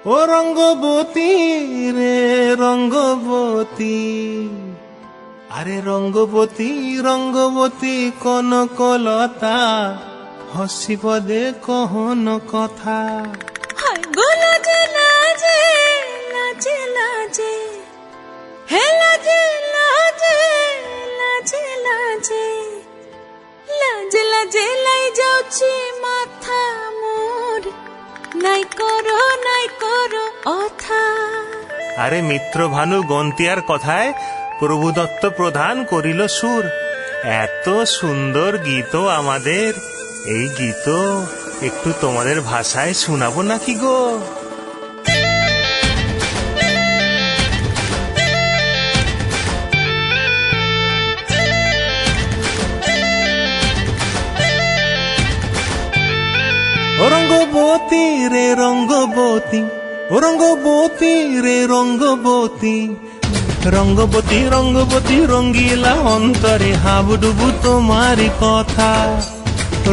ও রঙ্গবতী রে রঙ্গবতী, আরে রঙ্গবতী রঙ্গবতী কনকলতা, হসিব দে কহন কথা। লাজে লাজে লাজে লাজে হে লাজে লাজে লাজে লাজে লাজে লাজে লাই যাଉଛି মাথা মোর, নাই করো অথা। আরে মিত্র ভানু গন্তিয়ার কথায় প্রভু দত্ত প্রধান করিল সুর। এত সুন্দর গীত আমাদের, এই গীত একটু তোমাদের ভাষায় শোনাবো নাকি গো? ও রঙ্গবতী রে রঙ্গবতী, ও রঙ্গবতী রে রঙ্গবতী, রঙ্গবতী রঙ্গবতী রঙ্গিলা অন্তরে হাবুডুবু তোমারি কথা।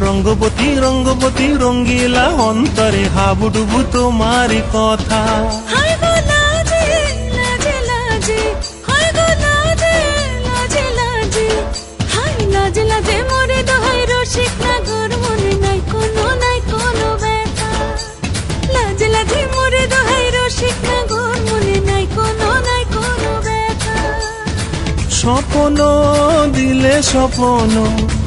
রঙ্গবতী রঙ্গবতী রঙ্গিলা অন্তরে হাবুডুবু তোমারি কথা। হায় গো লাজে লাজে লাজে, হায় গো লাজে লাজে লাজে, হায় লাজে লাজে মোরে দোহাই রসিক নাগর, মনে নাই কোনো ব্যথা। লাজে লাজে মোরে দোহাই রসিক নাগর, মনে নাই কোনো ব্যথা। স্বপ্ন দিলে স্বপ্ন,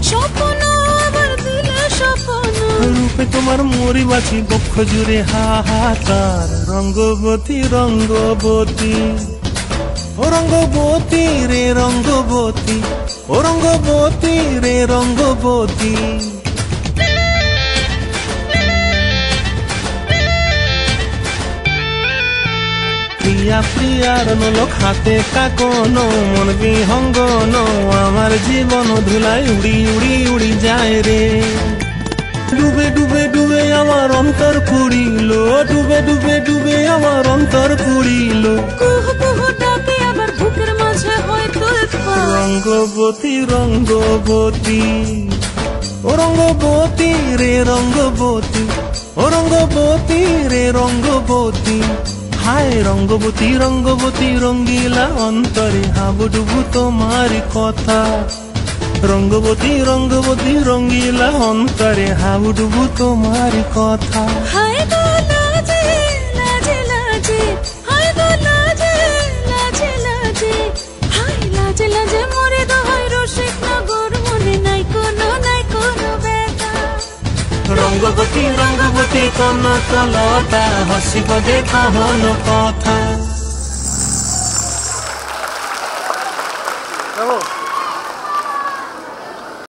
স্বপ্ন আবার দিলে স্বপ্ন, রূপে তোমার মরি বাছি বক্ষ জুড়ে হাহাকার। রঙ্গবতী রঙ্গবতী, ও রঙ্গবতী রে রঙ্গবতী, ও রঙ্গবতী রে রঙ্গবতী। প্রিয়া প্রিয়ার নলক হাতে কাকন, মন বিহঙ্গন, আমার জীবন ধুলায় উড়ি উড়ি উড়ি যায় রে। ডুবে ডুবে ডুবে আমার অন্তর পুড়িল, ডুবে ডুবে ডুবে আমার অন্তর পুড়িল। কুহু কুহু ডাকে আবার বুকের মাঝে হয় তোলপাড়। রঙ্গবতী রঙ্গবতী, ও রঙ্গবতী রে রঙ্গবতী, ও রঙ্গবতী রে রঙ্গবতী। হায় রঙ্গবতী রঙ্গবতী রঙ্গিলা অন্তরে হাবুডুবু তোমারি কথা। রঙ্গবতী রঙ্গবতী রঙ্গিলা অন্তরে হাবুডুবু তোমারি কথা। হায় গো লাজে লাজে লাজে, হায় গো লাজে লাজে লাজে, হায় লাজে লাজে মোরে দোহাই রসিক নগর, মনে নাই কোনো ব্যথা। রঙ্গবতী রঙ্গবতী কনকলতা, হসিব দে কহন কথা।